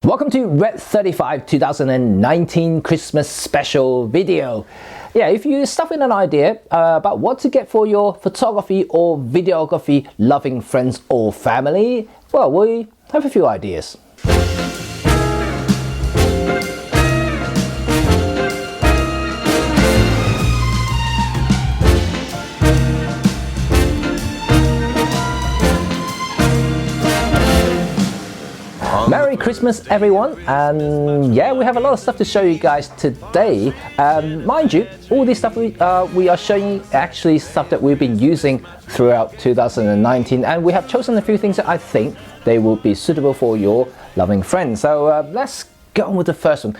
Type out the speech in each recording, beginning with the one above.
Welcome to RED35 2019 Christmas special video. Yeah, if you're stuffing an idea about what to get for your photography or videography loving friends or family, well, we have a few ideas. Merry Christmas everyone, and yeah, we have a lot of stuff to show you guys today. Mind you, all this stuff we are showing actually stuff that we've been using throughout 2019, and we have chosen a few things that I think they will be suitable for your loving friends. So let's get on with the first one.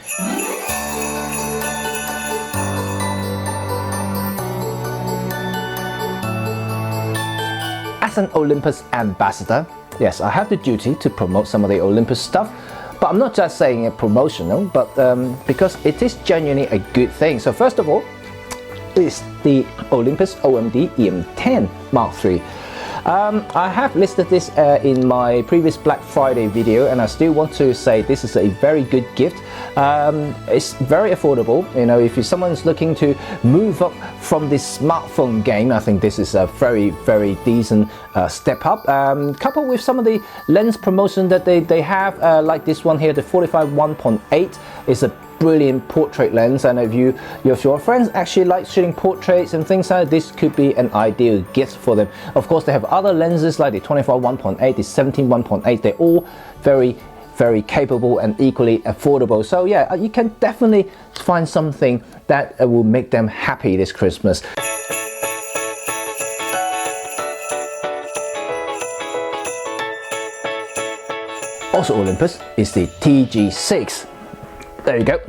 As an Olympus ambassador, yes, I have the duty to promote some of the Olympus stuff, but I'm not just saying it promotional, but because it is genuinely a good thing. So first of all, is the Olympus OMD EM10 Mark III. I have listed this in my previous Black Friday video, and I still want to say this is a very good gift. It's very affordable. You know, if someone's looking to move up from this smartphone game, I think this is a very decent step up. Coupled with some of the lens promotion that they have, like this one here, the 45 1.8 is a brilliant portrait lens, and if your friends actually like shooting portraits and things like that, this could be an ideal gift for them. Of course, they have other lenses like the 24 1.8, the 17 1.8. They're all very capable and equally affordable. So yeah, you can definitely find something that will make them happy this Christmas. Also Olympus is the TG6. There you go.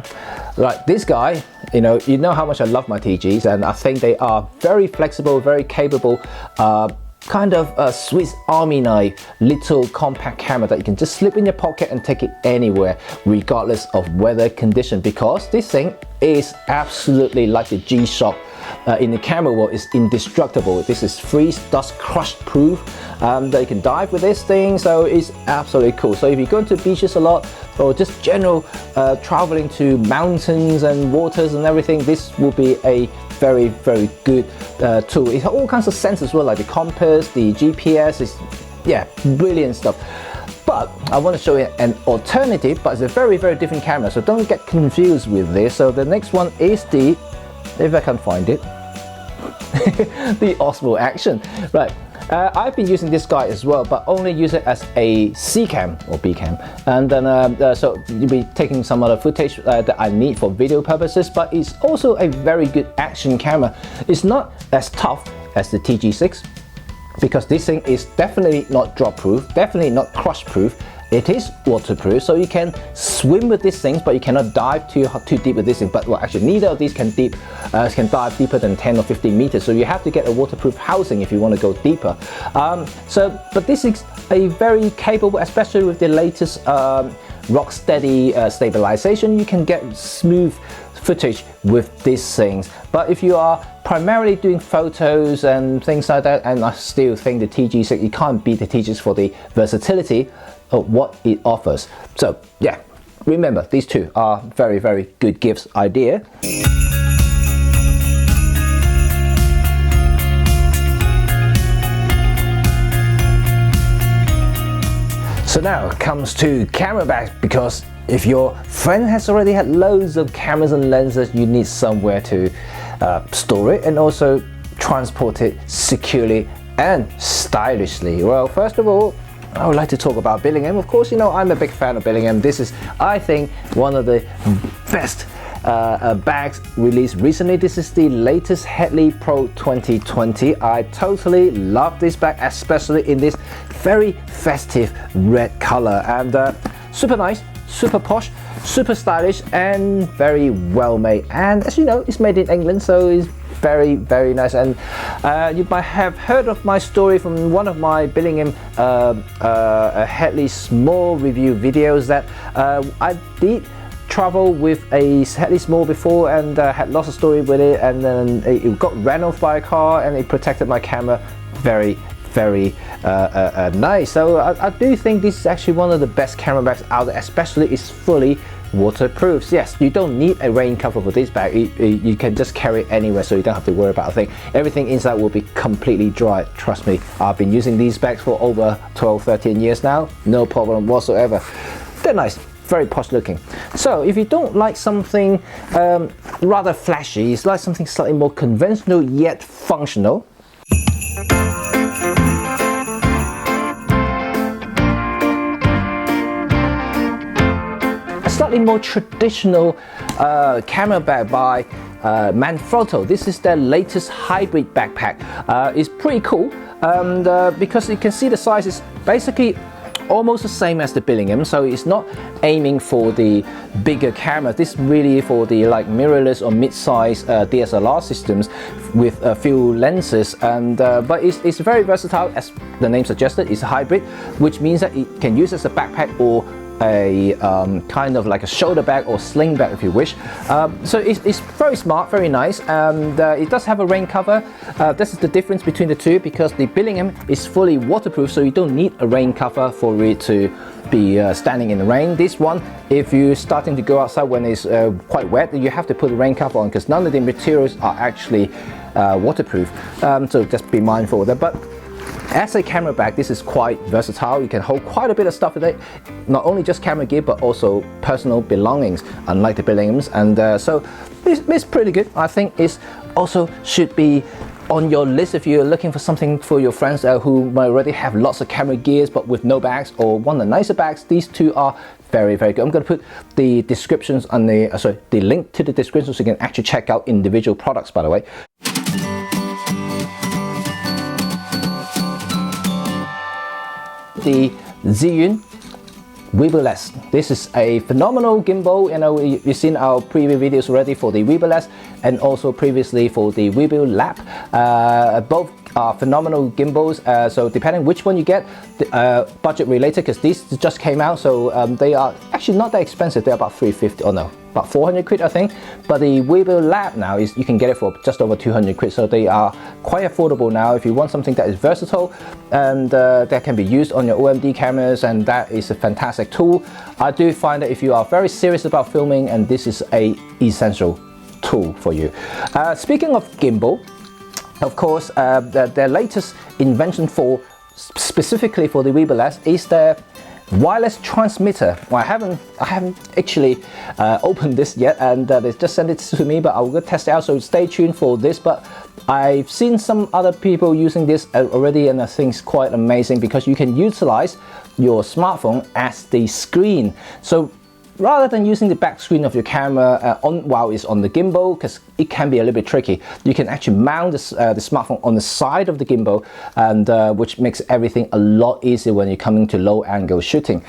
Right, this guy, you know how much I love my TGs, and I think they are very flexible, very capable, kind of a Swiss Army knife, little compact camera that you can just slip in your pocket and take it anywhere, regardless of weather condition, because this thing is absolutely like the G-Shock in the camera world. Is indestructible. This is freeze dust crush proof, that you can dive with this thing, so it's absolutely cool. So if you're going to beaches a lot, or just general traveling to mountains and waters and everything, this will be a very good tool. It has all kinds of sensors as well, like the compass, the GPS. Is brilliant stuff. But I want to show you an alternative, but it's a very different camera, so don't get confused with this. So the next one is the, if I can find it, the Osmo Action. Right, I've been using this guy as well, but only use it as a C cam or B cam, and then so you'll be taking some other footage that I need for video purposes. But it's also a very good action camera. It's not as tough as the TG6, because this thing is definitely not drop proof, definitely not crush proof. It is waterproof, so you can swim with these things, but you cannot dive too deep with this thing. But well, actually neither of these can dive deeper than 10 or 15 meters, so you have to get a waterproof housing if you want to go deeper. But this is a very capable, especially with the latest rock steady stabilization, you can get smooth footage with these things. But if you are primarily doing photos and things like that, and I still think the TG6, you can't beat the TG6 for the versatility of what it offers. So yeah, remember, these two are very good gifts idea. So now comes to camera bags, because if your friend has already had loads of cameras and lenses, you need somewhere to store it and also transport it securely and stylishly. Well, first of all, I would like to talk about Billingham. Of course, I'm a big fan of Billingham. This is, I think, one of the best bags released recently. This is the latest Headley Pro 2020. I totally love this bag, especially in this very festive red color, and super nice, super posh, super stylish, and very well made. And as you know, it's made in England, so it's very nice. And you might have heard of my story from one of my Billingham Headley small review videos, that I did travel with a Headley small before, and had lots of story with it, and then it got ran off by a car, and it protected my camera very very nice. So I do think this is actually one of the best camera bags out there, especially it's fully waterproof. Yes, you don't need a rain cover for this bag. You can just carry it anywhere, so you don't have to worry about a thing. Everything inside will be completely dry. Trust me, I've been using these bags for over 12-13 years now. No problem whatsoever. They're nice, very posh looking. So if you don't like something rather flashy, it's like something slightly more conventional yet functional, slightly more traditional camera bag by Manfrotto. This is their latest hybrid backpack. It's pretty cool, and because you can see the size is basically almost the same as the Billingham, so it's not aiming for the bigger camera. This is really for the like mirrorless or mid-size DSLR systems with a few lenses, and but it's very versatile. As the name suggested, it's a hybrid, which means that it can use as a backpack or a kind of like a shoulder bag or sling bag if you wish. So it's very smart, very nice, and it does have a rain cover. This is the difference between the two, because the Billingham is fully waterproof, so you don't need a rain cover for it to be standing in the rain. This one, if you're starting to go outside when it's quite wet, you have to put a rain cover on, because none of the materials are actually waterproof. So just be mindful of that. But as a camera bag, this is quite versatile. You can hold quite a bit of stuff in it, not only just camera gear but also personal belongings, unlike the Billinghams. And so it's pretty good. I think it also should be on your list if you're looking for something for your friends who might already have lots of camera gears but with no bags, or want the nicer bags. These two are very, very good. I'm going to put the descriptions on the the link to the description, so you can actually check out individual products, by the way. The Xion Weevil S. This is a phenomenal gimbal. You know, you've seen our previous videos already for the Weevil S and also previously for the Weevil Lab. Both are phenomenal gimbals. So depending which one you get, budget related, because these just came out, so they are actually not that expensive. They're about 350, or no, about 400 quid I think. But the Weevil Lab now is, you can get it for just over 200 quid, so they are quite affordable now if you want something that is versatile and that can be used on your OMD cameras, and that is a fantastic tool. I do find that if you are very serious about filming, and this is a essential tool for you. Speaking of gimbal, of course, their latest invention for specifically for the Weevil S is their wireless transmitter. Well, I haven't actually opened this yet, and they just sent it to me, but I'll go test it out, so stay tuned for this. But I've seen some other people using this already, and I think it's quite amazing because you can utilize your smartphone as the screen. So rather than using the back screen of your camera while it's on the gimbal, because it can be a little bit tricky, you can actually mount the smartphone on the side of the gimbal, and which makes everything a lot easier when you're coming to low angle shooting.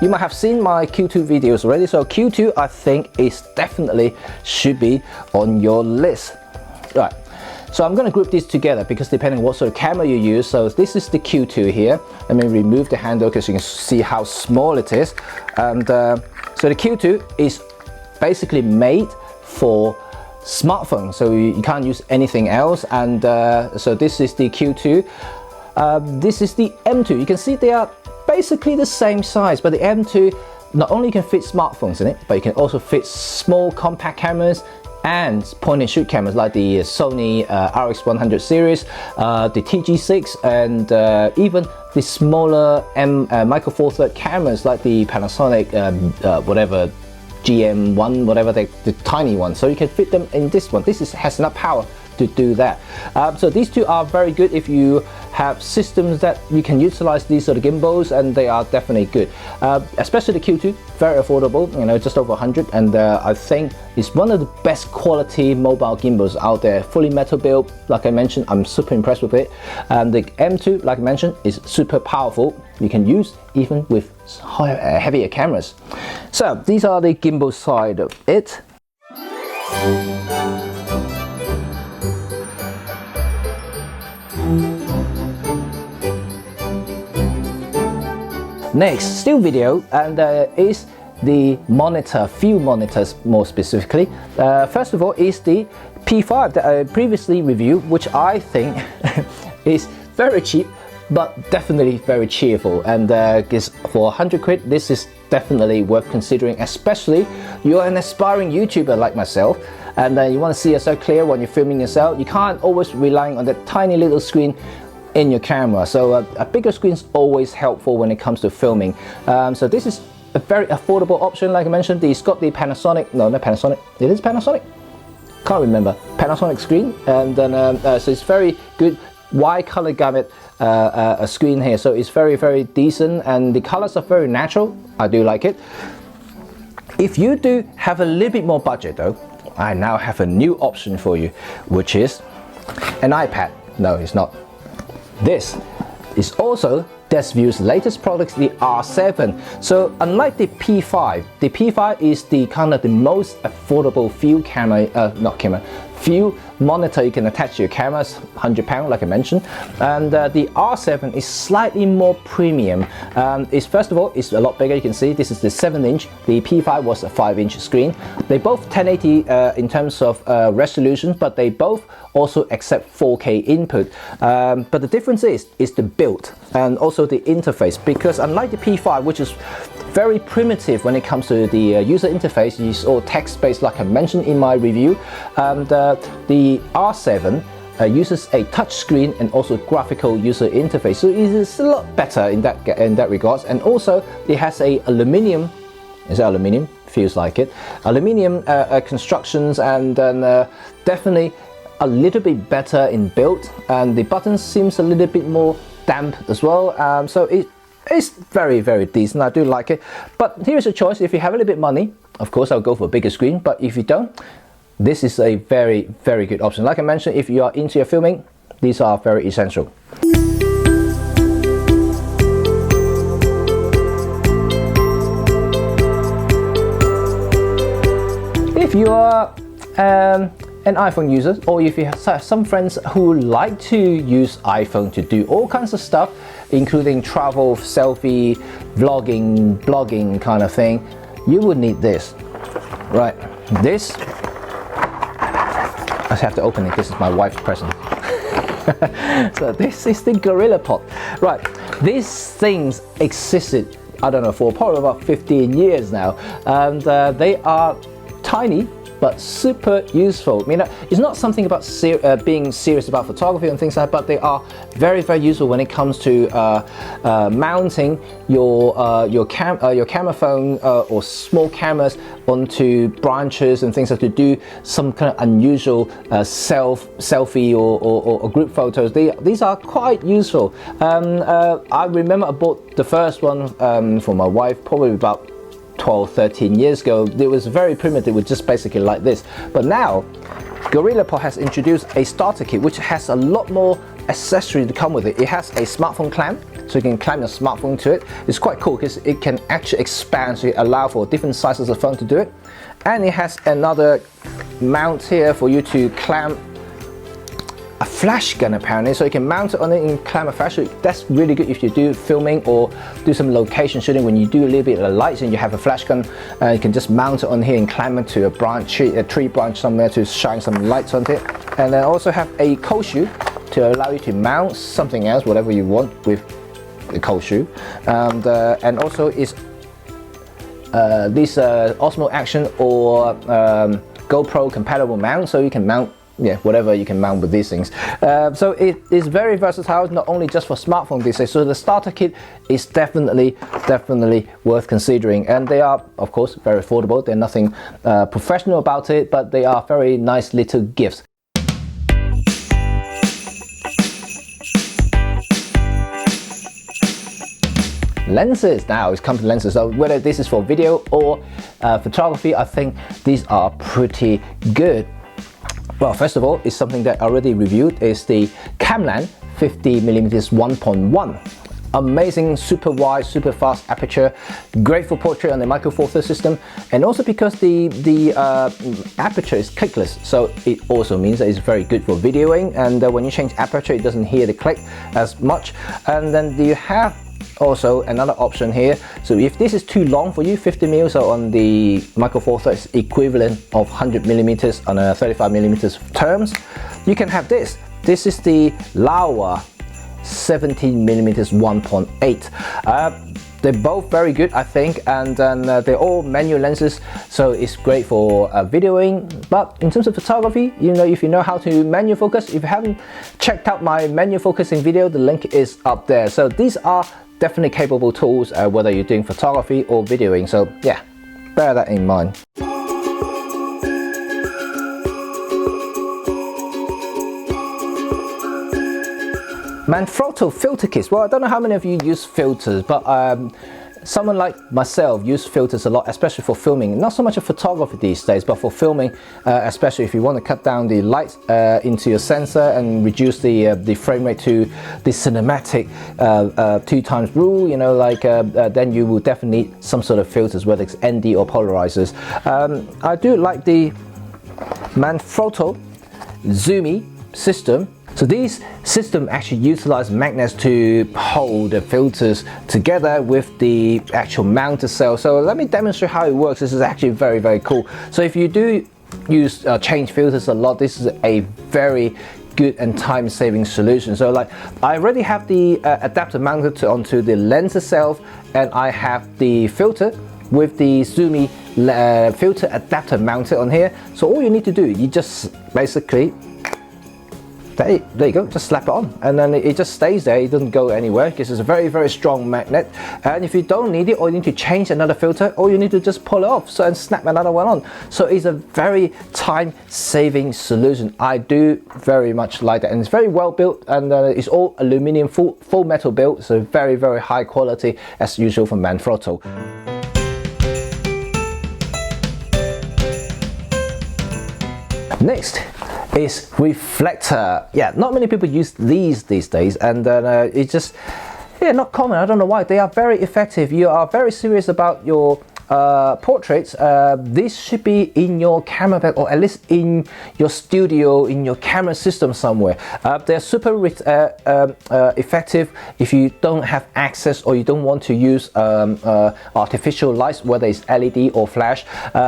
You might have seen my Q2 videos already, so Q2 I think is definitely should be on your list. Right. So I'm going to group these together because depending on what sort of camera you use. So this is the Q2 here. Let me remove the handle because you can see how small it is. And so the Q2 is basically made for smartphones, so you can't use anything else. And so this is the Q2. This is the M2. You can see they are basically the same size, but the M2 not only can fit smartphones in it, but you can also fit small compact cameras and point and shoot cameras like the Sony RX100 series, the TG6, and even the smaller micro four third cameras like the Panasonic whatever GM1, whatever the tiny one. So you can fit them in this one. This has enough power to do that. So these two are very good if you have systems that you can utilize these sort of gimbals, and they are definitely good. Especially the Q2, very affordable, you know, just over 100, and I think it's one of the best quality mobile gimbals out there. Fully metal build, like I mentioned, I'm super impressed with it. And the M2, like I mentioned, is super powerful. You can use even with heavier cameras. So these are the gimbal side of it. Next, still video, and is the monitor, few monitors more specifically. First of all is the P5 that I previously reviewed, which I think is very cheap, but definitely very cheerful, and for 100 quid, this is definitely worth considering, especially you're an aspiring YouTuber like myself, and you want to see yourself clear when you're filming yourself. You can't always rely on that tiny little screen in your camera, so a bigger screen is always helpful when it comes to filming. So this is a very affordable option. Like I mentioned, it's got the Panasonic, no, not Panasonic, it is Panasonic? Can't remember, Panasonic screen, and then so it's very good wide color gamut a screen here, so it's very decent, and the colors are very natural. I do like it. If you do have a little bit more budget though, I now have a new option for you, which is an iPad. No, it's not. This is also Desview's latest product, the R7. So unlike the P5 is the kind of the most affordable field camera, field monitor you can attach to your cameras, £100 like I mentioned, and the R7 is slightly more premium. It's first of all, it's a lot bigger. You can see this is the 7-inch. The P5 was a 5-inch screen. They both 1080 in terms of resolution, but they both also accept 4K input. But the difference is the build and also the interface, because unlike the P5, which is very primitive when it comes to the user interface, it's all text-based like I mentioned in my review, and the R7 uses a touch screen and also graphical user interface, so it is a lot better in that regards. And also it has a aluminium, is that aluminium? Feels like it. Aluminium constructions, and definitely a little bit better in build, and the buttons seems a little bit more damp as well. So it's very decent. I do like it. But here's a choice. If you have a little bit money, of course I'll go for a bigger screen, but if you don't, this is a very good option. Like I mentioned, if you are into your filming, these are very essential. If you are an iPhone user, or if you have some friends who like to use iPhone to do all kinds of stuff, including travel, selfie, vlogging, blogging kind of thing, you would need this. Right, this, I have to open it. This is my wife's present. So this is the Gorilla Pod. Right, these things existed, I don't know, for probably about 15 years now, and they are tiny but super useful. I mean, it's not something about being serious about photography and things like that, but they are very useful when it comes to mounting your camera phone or small cameras onto branches and things like that, to do some kind of unusual selfie or group photos. These are quite useful. I remember I bought the first one for my wife probably about 12-13 years ago. It was very primitive, with just basically like this. But now Gorilla Pod has introduced a starter kit which has a lot more accessories to come with it. It has a smartphone clamp, so you can clamp your smartphone to it. It's quite cool because it can actually expand, so it allows for different sizes of phone to do it. And it has another mount here for you to clamp a flash gun apparently, so you can mount it on it and clamp a flash. So that's really good if you do filming or do some location shooting. When you do a little bit of lights and you have a flash gun, you can just mount it on here and clamp it to a tree branch somewhere to shine some lights on it. And then also have a cold shoe to allow you to mount something else, whatever you want with the cold shoe. And also is this Osmo Action or GoPro compatible mount, so you can mount whatever you can mount with these things. So it is very versatile, not only just for smartphone these days. So the starter kit is definitely worth considering, and they are of course very affordable. They're nothing professional about it, but they are very nice little gifts. Lenses, now it's come to lenses. So whether this is for video or photography, I think these are pretty good. Well, first of all, it's something that I already reviewed, is the Camlan 50mm 1.1. Amazing, super wide, super fast aperture, great for portrait on the Micro Four Thirds system, and also because the aperture is clickless, so it also means that it's very good for videoing. And when you change aperture, it doesn't hear the click as much. And then you have also another option here. So if this is too long for you, 50mm, so on the Micro Four Thirds equivalent of 100mm on a 35mm terms, you can have this. This is the Laowa 17mm 1.8. They're both very good, I think, and they're all manual lenses, so it's great for videoing. But in terms of photography, you know, if you know how to manual focus, if you haven't checked out my manual focusing video, the link is up there. So these are definitely capable tools, whether you're doing photography or videoing. So yeah, bear that in mind. Manfrotto filter kits. Well, I don't know how many of you use filters, but someone like myself use filters a lot, especially for filming. Not so much of photography these days, but for filming, especially if you want to cut down the light into your sensor and reduce the frame rate to the cinematic 2x rule, you know, like then you will definitely need some sort of filters, whether it's ND or polarizers. I do like the Manfrotto Zoomy system. So these systems actually utilize magnets to hold the filters together with the actual mounted cell. So let me demonstrate how it works. This is actually very, very cool. So if you do use change filters a lot, this is a very good and time-saving solution. So like I already have the adapter mounted onto the lens itself, and I have the filter with the Zoomy filter adapter mounted on here. So all you need to do, you just basically there you go, just slap it on, and then it just stays there. It doesn't go anywhere because it's a very, very strong magnet. And if you don't need it, or you need to change another filter, or you need to just pull it off and snap another one on. So it's a very time-saving solution. I do very much like that, and it's very well built, and it's all aluminum, full metal built, so very, very high quality as usual from Manfrotto. Next is Reflector. Yeah, not many people use these days, and it's just, yeah, not common. I don't know why. They are very effective. You are very serious about your portraits. This should be in your camera bag, or at least in your studio, in your camera system somewhere. They're super effective if you don't have access, or you don't want to use artificial lights, whether it's LED or flash.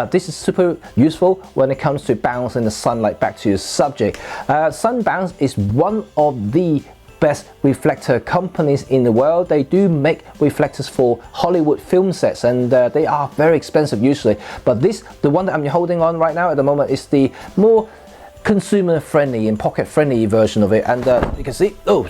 This is super useful when it comes to bouncing the sunlight back to your subject. Sunbounce is one of the best reflector companies in the world. They do make reflectors for Hollywood film sets, and they are very expensive usually. But the one that I'm holding on right now at the moment, is the more consumer friendly and pocket friendly version of it. And you can see, oh,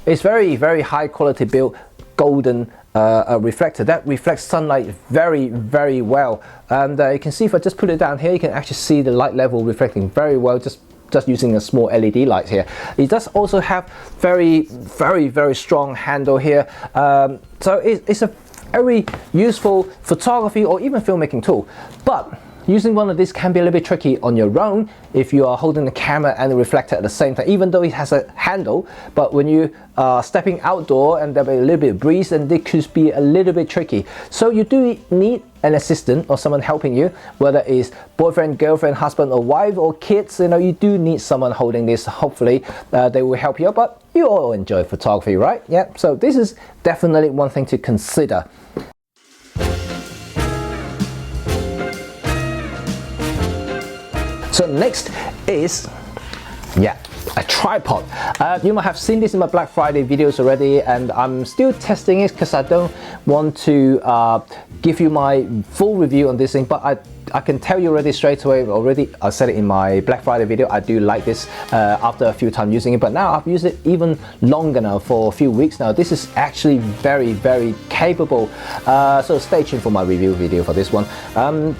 it's very, very high quality built golden reflector that reflects sunlight very, very well. And you can see, if I just put it down here, you can actually see the light level reflecting very well, just using a small LED light here. It does also have very, very, very strong handle here. So it's a very useful photography or even filmmaking tool. But using one of these can be a little bit tricky on your own if you are holding the camera and the reflector at the same time, even though it has a handle. But when you are stepping outdoor and there'll be a little bit of breeze, and it could be a little bit tricky. So you do need an assistant or someone helping you, whether it's boyfriend, girlfriend, husband or wife or kids. You know, you do need someone holding this. Hopefully they will help you out, but you all enjoy photography, right? Yeah, so this is definitely one thing to consider. So next is, yeah, a tripod. You might have seen this in my Black Friday videos already, and I'm still testing it because I don't want to give you my full review on this thing, but I can tell you already straight away, I said it in my Black Friday video, I do like this after a few times using it, but now I've used it even longer now, for a few weeks now. This is actually very, very capable, so stay tuned for my review video for this one.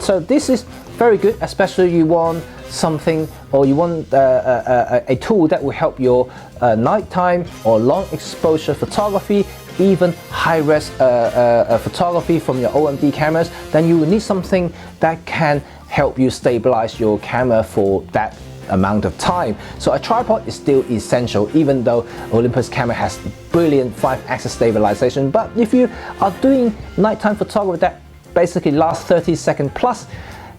So this is very good, especially you want something, or you want a tool that will help your nighttime or long exposure photography, even high-res photography from your OMD cameras. Then you will need something that can help you stabilize your camera for that amount of time. So a tripod is still essential, even though Olympus camera has brilliant 5-axis stabilization. But if you are doing nighttime photography that basically lasts 30 seconds plus,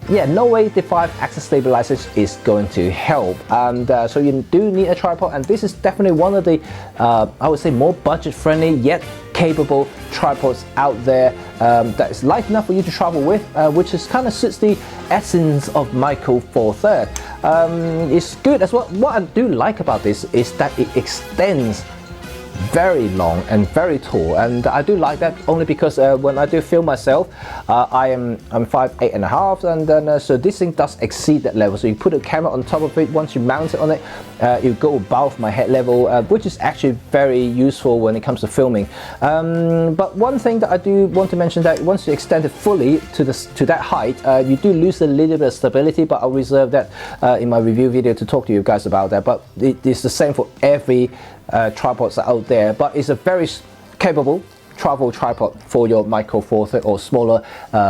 yeah, no way the 5-axis stabilization is going to help. And so you do need a tripod, and this is definitely one of the I would say more budget friendly yet capable tripods out there that is light enough for you to travel with, which is kind of suits the essence of Micro Four Third. It's good as well. What I do like about this is that it extends very long and very tall, and I do like that only because when I do film myself, I'm 5'8.5", and then so this thing does exceed that level. So you put a camera on top of it, once you mount it on it, you go above my head level, which is actually very useful when it comes to filming. But one thing that I do want to mention, that once you extend it fully to that height, you do lose a little bit of stability, but I'll reserve that in my review video to talk to you guys about that. But it's the same for every tripods out there, but it's a very capable travel tripod for your Micro Four Third or smaller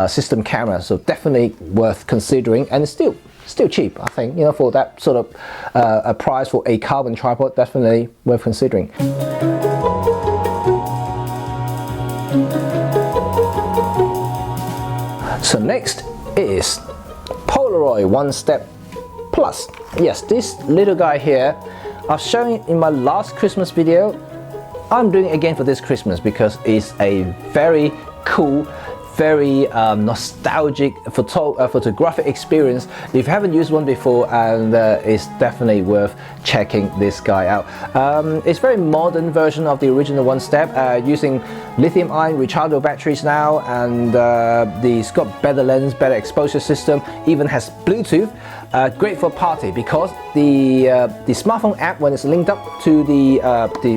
system camera, so definitely worth considering, and it's still cheap. I think, you know, for that sort of a price for a carbon tripod, definitely worth considering. So next is Polaroid One Step Plus. Yes, this little guy here, I've shown it in my last Christmas video. I'm doing it again for this Christmas because it's a very cool, very nostalgic photographic experience. If you haven't used one before, and it's definitely worth checking this guy out. It's a very modern version of the original One Step, using lithium-ion rechargeable batteries now, and it's got better lens, better exposure system, even has Bluetooth. Great for party because the smartphone app, when it's linked up to the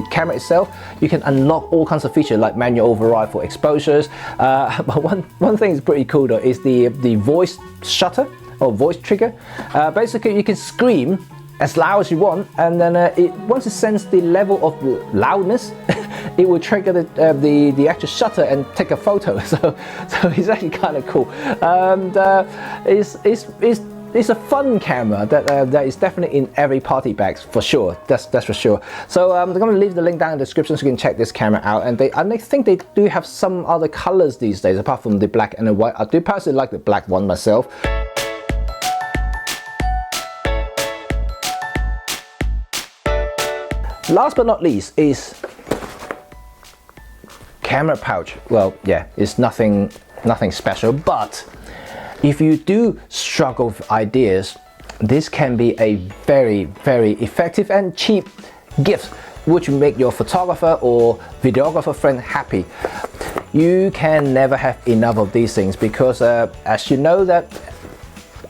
camera itself, you can unlock all kinds of features like manual override for exposures. But one thing is pretty cool though is the voice shutter or voice trigger. Basically, you can scream as loud as you want, and then once it senses the level of loudness, it will trigger the actual shutter and take a photo. So it's actually kind of cool. And it's a fun camera that is definitely in every party bag for sure. That's for sure. So I'm going to leave the link down in the description so you can check this camera out. And I think they do have some other colors these days apart from the black and the white. I do personally like the black one myself. Last but not least is camera pouch. Well, yeah, it's nothing special, but if you do struggle with ideas, this can be a very, very effective and cheap gift which will make your photographer or videographer friend happy. You can never have enough of these things because as you know that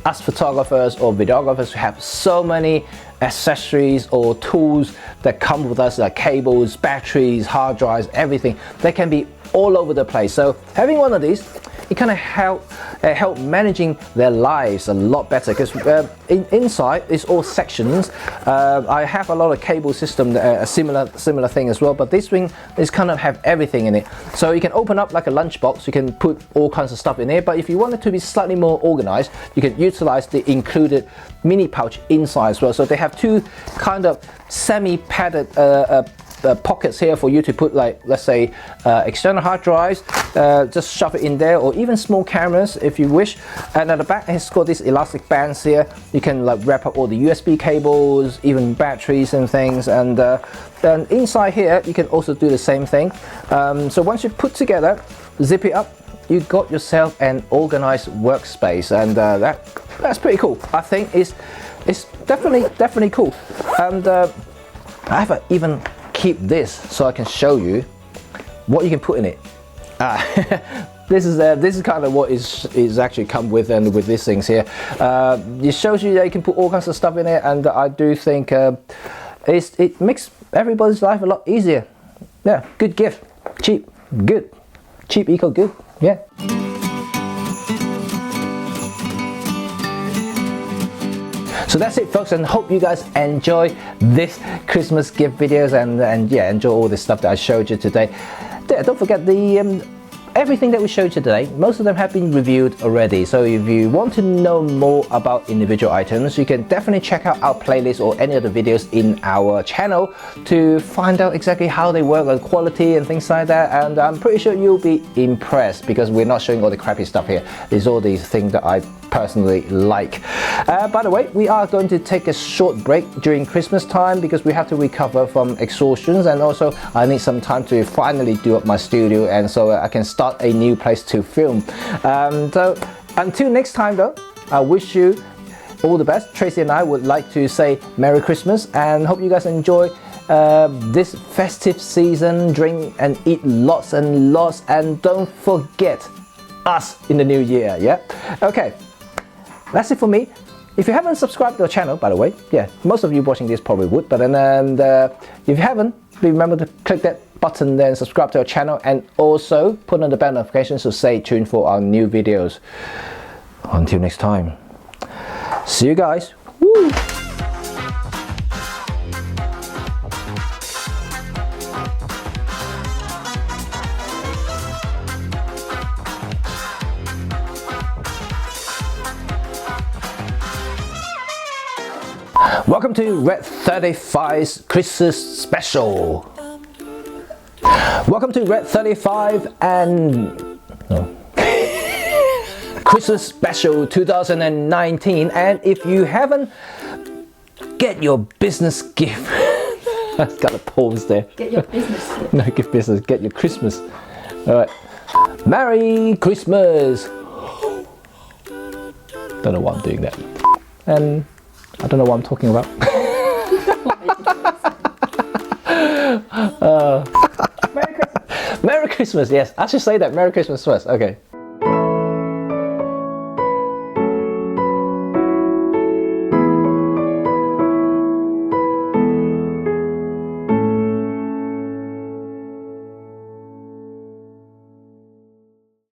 us photographers or videographers have so many accessories or tools that come with us, like cables, batteries, hard drives, everything. They can be all over the place. So having one of these, it kind of help managing their lives a lot better because inside it's all sections. I have a lot of cable system, a similar thing as well, but this thing is kind of have everything in it. So you can open up like a lunchbox, you can put all kinds of stuff in there, but if you want it to be slightly more organized, you can utilize the included mini pouch inside as well. So they have two kind of semi-padded pockets here for you to put, like, let's say external hard drives, just shove it in there, or even small cameras if you wish. And at the back it's got these elastic bands here. You can like wrap up all the USB cables, even batteries and things. And then inside here you can also do the same thing. So once you put together, zip it up, you got yourself an organized workspace, and that's pretty cool. I think it's definitely cool. And I have even keep this so I can show you what you can put in it. This is kind of what is actually come with, and with these things here. It shows you that you can put all kinds of stuff in it, and I do think it makes everybody's life a lot easier. Yeah, good gift, cheap, good, cheap, eco, good. Yeah. So that's it, folks, and hope you guys enjoy this Christmas gift videos, and yeah, enjoy all this stuff that I showed you today. Yeah, don't forget the everything that we showed you today, most of them have been reviewed already. So if you want to know more about individual items, you can definitely check out our playlist or any other videos in our channel to find out exactly how they work, the quality and things like that. And I'm pretty sure you'll be impressed because we're not showing all the crappy stuff here. There's all these things that I personally like. By the way, we are going to take a short break during Christmas time because we have to recover from exhaustions, and also I need some time to finally do up my studio, and so I can start a new place to film. So until next time though, I wish you all the best. Tracy and I would like to say Merry Christmas and hope you guys enjoy this festive season. Drink and eat lots and lots, and don't forget us in the new year. Yeah, okay, that's it for me. If you haven't subscribed to the channel, by the way, yeah, most of you watching this probably would, but then if you haven't, remember to click that button, then subscribe to our channel, and also put on the bell notifications to stay tuned for our new videos. Until next time, see you guys. Woo! Welcome to RED35's Christmas special. Welcome to RED35 and Christmas special 2019. And if you haven't, get your business gift. I've got a pause there. Get your business gift. No, give business. Get your Christmas. All right. Merry Christmas. Don't know why I'm doing that. And I don't know what I'm talking about. Merry Christmas. Merry Christmas, yes. I should say that. Merry Christmas first. Okay.